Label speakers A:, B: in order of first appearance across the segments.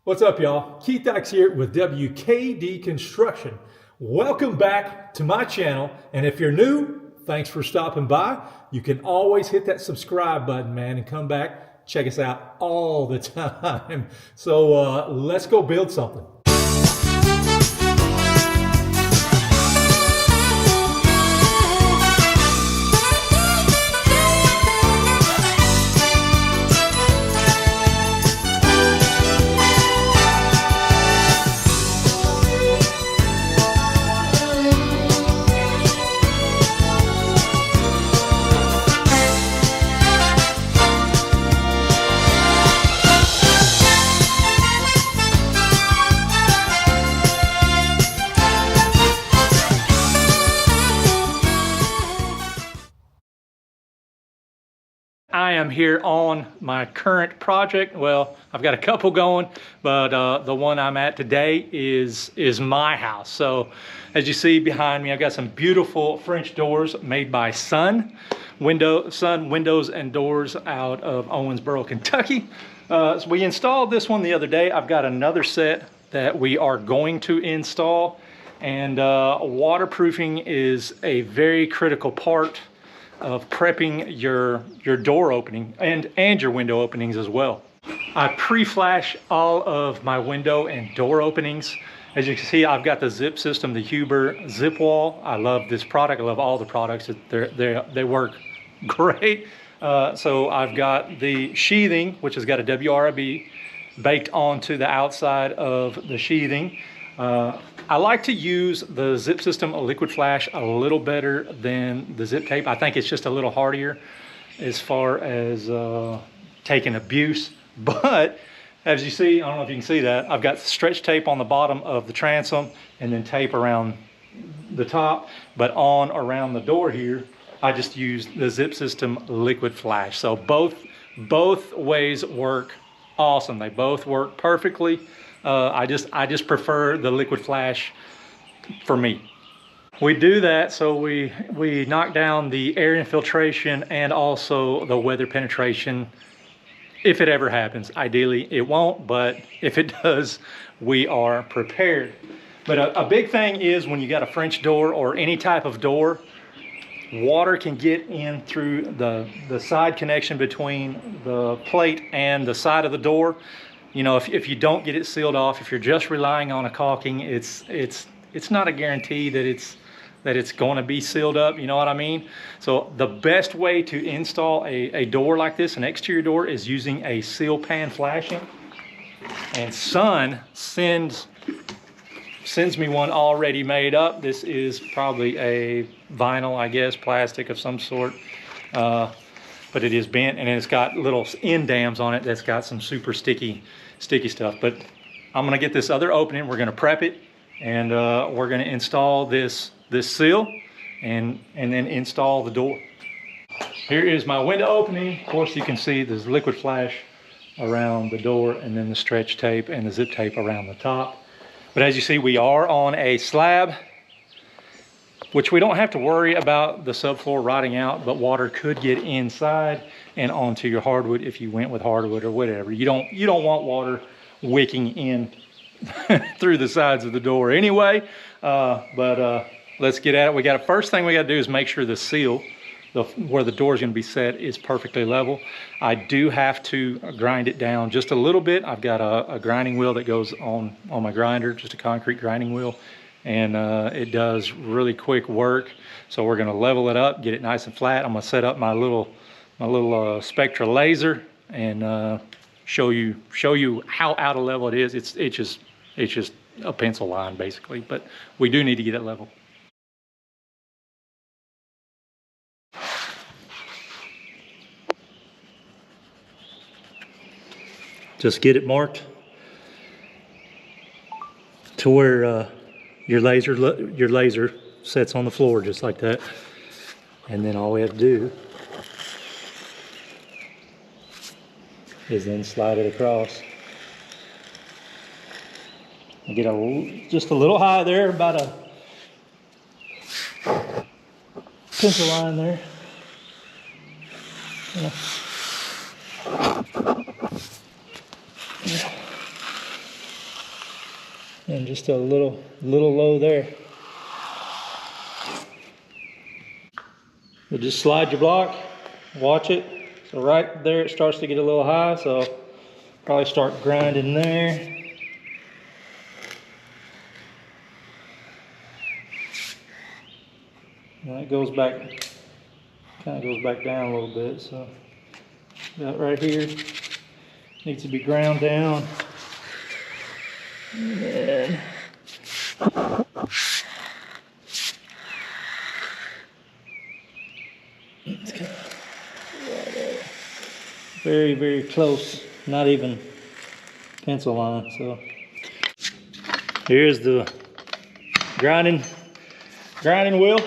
A: What's up, y'all? Keith Dykes here with W.K.D. Construction. Welcome back to my channel. And if you're new, thanks for stopping by. You can always hit that subscribe button, man, and come back. Check us out all the time. So let's go build something. I am here on my current project. Well, I've got a couple going, but the one I'm at today is my house. So as you see behind me, I've got some beautiful French doors made by Sill Windows and Doors out of Owensboro, Kentucky. So we installed this one the other day. I've got another set that we are going to install, and waterproofing is a very critical part of prepping your door opening and your window openings as well. I pre-flash all of my window and door openings. As you can see, I've got the zip system, the Huber zip wall. I love this product. I love all the products. They work great. So I've got the sheathing, which has got a WRB baked onto the outside of the sheathing. I like to use the zip system liquid flash a little better than the zip tape. I think it's just a little hardier as far as taking abuse. But as you see, I don't know if you can see that, I've got stretch tape on the bottom of the transom and then tape around the top. But on around the door here, I just use the zip system liquid flash. So both ways work awesome. They both work perfectly. I just prefer the liquid flash for me. We do that so we knock down the air infiltration and also the weather penetration if it ever happens. Ideally it won't, but if it does, we are prepared. But a big thing is when you got a French door or any type of door, water can get in through the side connection between the plate and the side of the door. You know, if you don't get it sealed off, if you're just relying on a caulking, it's not a guarantee that it's going to be sealed up. You know what I mean? So the best way to install a door like this, an exterior door, is using a seal pan flashing. And Sill sends me one already made up. This is probably a vinyl, I guess, plastic of some sort. But it is bent, and it's got little end dams on it that's got some super sticky stuff. But I'm gonna get this other opening, we're gonna prep it, and we're gonna install this seal and then install the door. Here is my window opening. Of course, you can see there's liquid flash around the door and then the stretch tape and the zip tape around the top. But as you see, we are on a slab, which we don't have to worry about the subfloor rotting out, but water could get inside and onto your hardwood if you went with hardwood or whatever. You don't want water wicking in through the sides of the door anyway. But let's get at it. First thing we got to do is make sure the seal, where the door is going to be set, is perfectly level. I do have to grind it down just a little bit. I've got a grinding wheel that goes on my grinder, just a concrete grinding wheel. And it does really quick work. So we're gonna level it up, get it nice and flat. I'm gonna set up my little Spectra laser and show you how out of level it is. It's just a pencil line basically, but we do need to get it level. Just get it marked to where your laser sets on the floor just like that. And then all we have to do is then slide it across. Get just a little high there, about a pencil line there. Yeah. And just a little low there. You just slide your block, watch it. So right there it starts to get a little high, so probably start grinding there. And that goes back, kind of goes back down a little bit. So that right here needs to be ground down. And then it's kind of very, very close, not even pencil line. So here's the grinding wheel.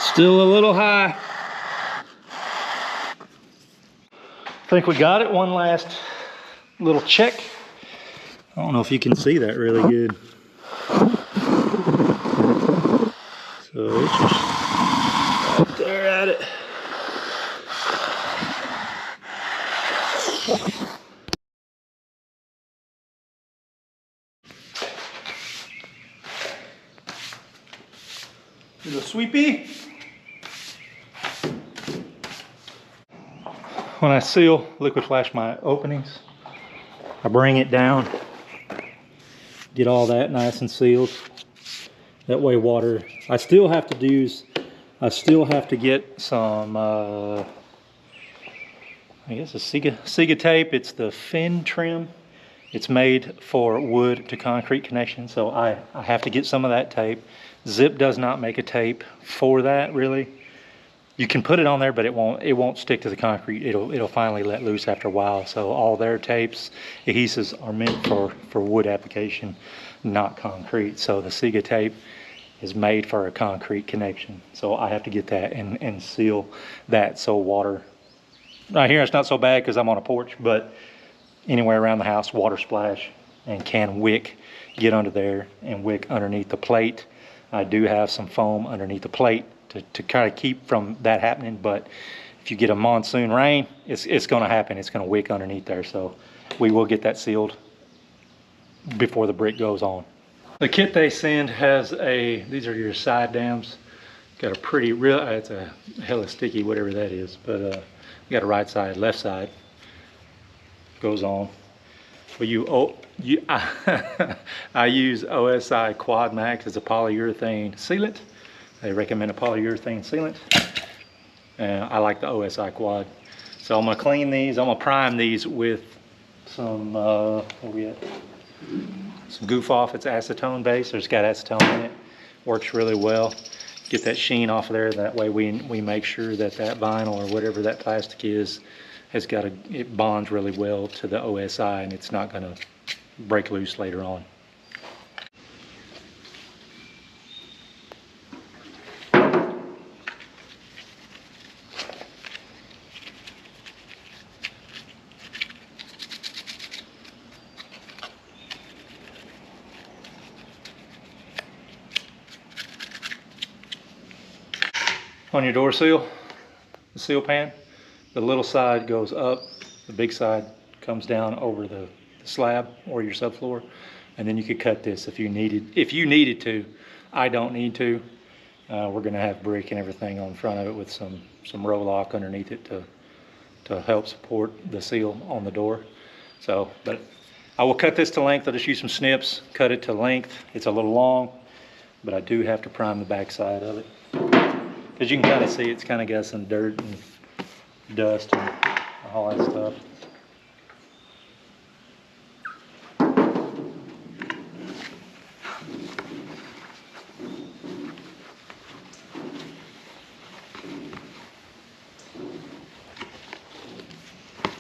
A: Still a little high. I think we got it. One last little check. I don't know if you can see that really good. So it's just right there at it. Here's a sweepy. When I seal, liquid flash my openings, I bring it down, get all that nice and sealed. That way water, I still have to get some, I guess a Siga tape. It's the fin trim. It's made for wood to concrete connection, so I have to get some of that tape. Zip does not make a tape for that, really. You can put it on there, but it won't stick to the concrete. It'll finally let loose after a while. So all their tapes, adhesives are meant for wood application, not concrete. So the Siga tape is made for a concrete connection. So I have to get that and seal that so water. Right here it's not so bad because I'm on a porch, but anywhere around the house, water splash and can wick get under there and wick underneath the plate. I do have some foam underneath the plate to kind of keep from that happening, but if you get a monsoon rain, it's going to happen. It's going to wick underneath there, so we will get that sealed before the brick goes on. The kit they send has these are your side dams. Got a pretty real, it's a hella sticky, whatever that is, but you got a right side, left side goes on. Well, I use OSI Quad Max as a polyurethane sealant. They recommend a polyurethane sealant. I like the OSI Quad. So I'm gonna clean these. I'm gonna prime these with some, what we at? Some Goof Off. It's acetone based. It's got acetone in it. Works really well. Get that sheen off of there. That way we make sure that vinyl or whatever that plastic is it bonds really well to the OSI and it's not gonna break loose later on. On your door seal, the seal pan, the little side goes up, the big side comes down over the slab or your subfloor, and then you could cut this if you needed to. I don't need to. We're gonna have brick and everything on front of it with some Roloc underneath it to help support the seal on the door. So, but I will cut this to length. I'll just use some snips, cut it to length. It's a little long, but I do have to prime the back side of it. As you can kind of see, it's kind of got some dirt and dust and all that stuff.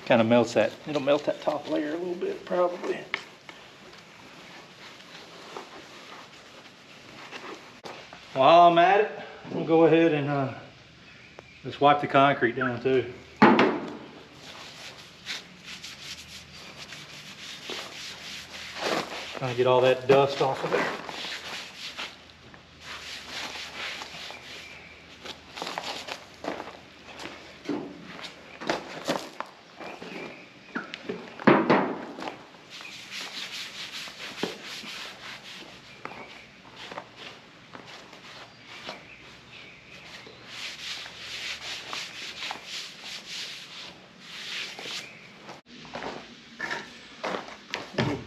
A: Kind of melts that, it'll melt that top layer a little bit probably. While I'm at it, we'll go ahead and just wipe the concrete down too. Trying to get all that dust off of it.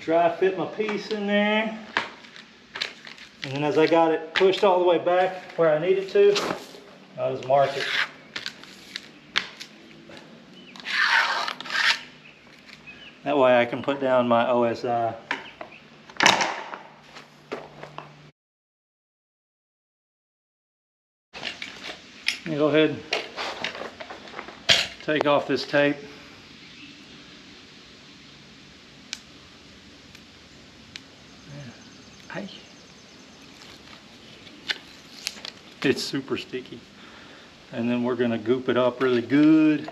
A: Dry fit my piece in there, and then as I got it pushed all the way back where I need it to, I'll just mark it. That way I can put down my OSI. Let me go ahead and take off this tape. Hey. It's super sticky. And then we're gonna goop it up really good.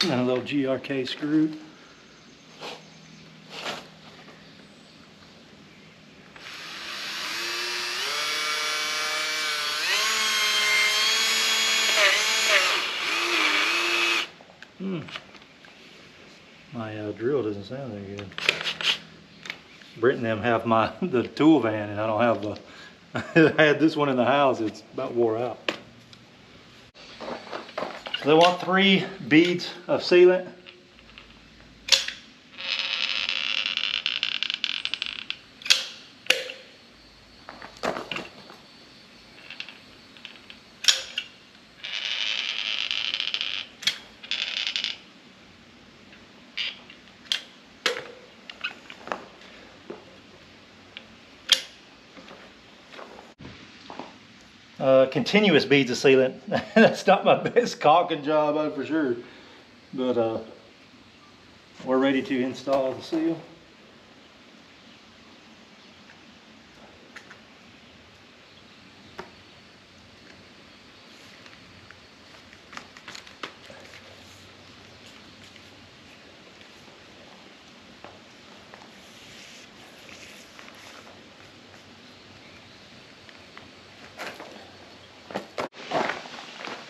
A: And a little GRK screw. My drill doesn't sound very good. Brent and them have the tool van, and I don't have the. I had this one in the house. It's about wore out. So they want 3 beads of sealant. Continuous beads of sealant. That's not my best caulking job, for sure. But we're ready to install the seal.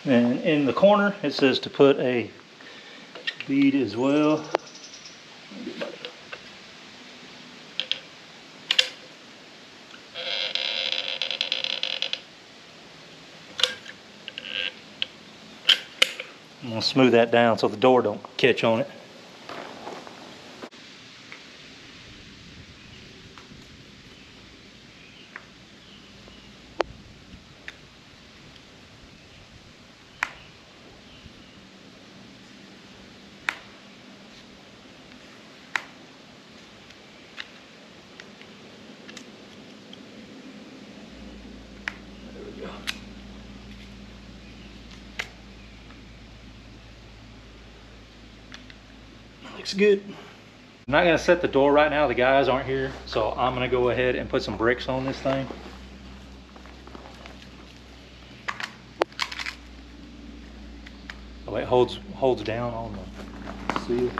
A: And in the corner, it says to put a bead as well. I'm gonna smooth that down so the door don't catch on it. Looks good. I'm not gonna set the door right now, the guys aren't here, so I'm gonna go ahead and put some bricks on this thing. Oh, it holds down on the seal.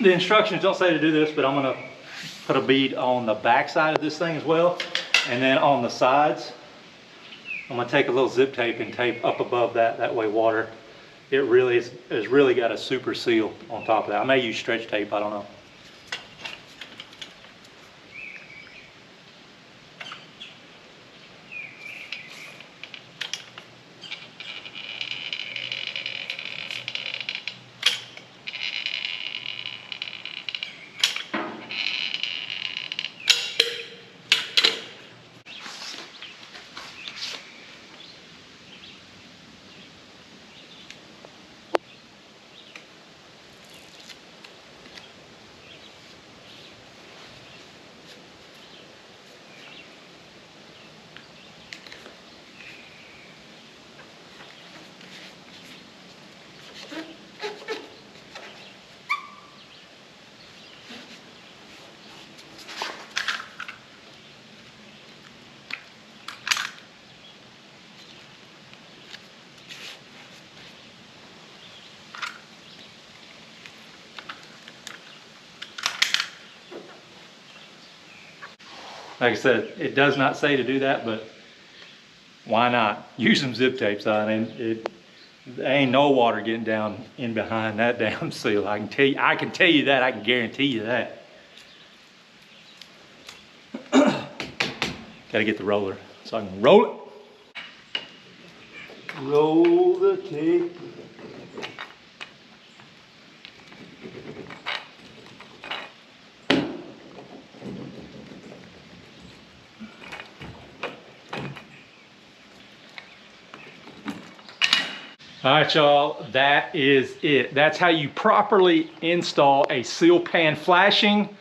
A: The instructions don't say to do this, but I'm gonna put a bead on the back side of this thing as well. And then on the sides, I'm gonna take a little zip tape and tape up above that. That way water it really has really got a super seal on top of that. I may use stretch tape, I don't know. Like I said, it does not say to do that, but why not? Use some zip tapes on it. There ain't no water getting down in behind that damn seal. I can tell you that. I can guarantee you that. Gotta get the roller so I can roll it. Roll the tape. All right, y'all, that is it. That's how you properly install a seal pan flashing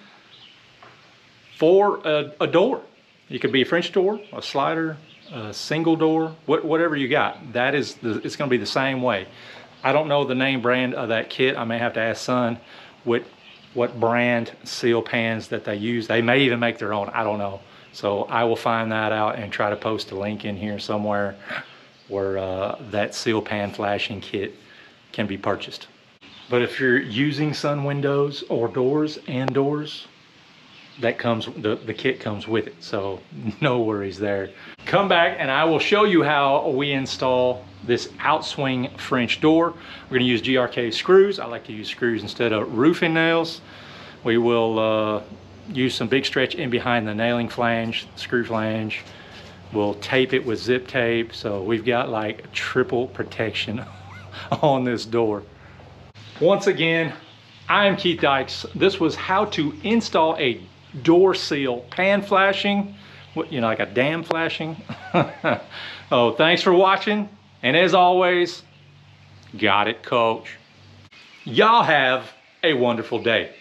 A: for a door. It could be a French door, a slider, a single door, whatever you got. That is, it's gonna be the same way. I don't know the name brand of that kit. I may have to ask Son what brand seal pans that they use. They may even make their own, I don't know. So I will find that out and try to post a link in here somewhere where that seal pan flashing kit can be purchased. But if you're using sun windows or doors and doors, that comes, the kit comes with it, so no worries there. Come back and I will show you how we install this outswing French door. We're gonna use GRK screws. I like to use screws instead of roofing nails. We will use some big stretch in behind the nailing flange, screw flange. We'll tape it with zip tape, so we've got like triple protection on this door. Once again, I am Keith Dykes. This was how to install a door seal pan flashing, you know, like a dam flashing. Oh, thanks for watching, and as always, got it, coach. Y'all have a wonderful day.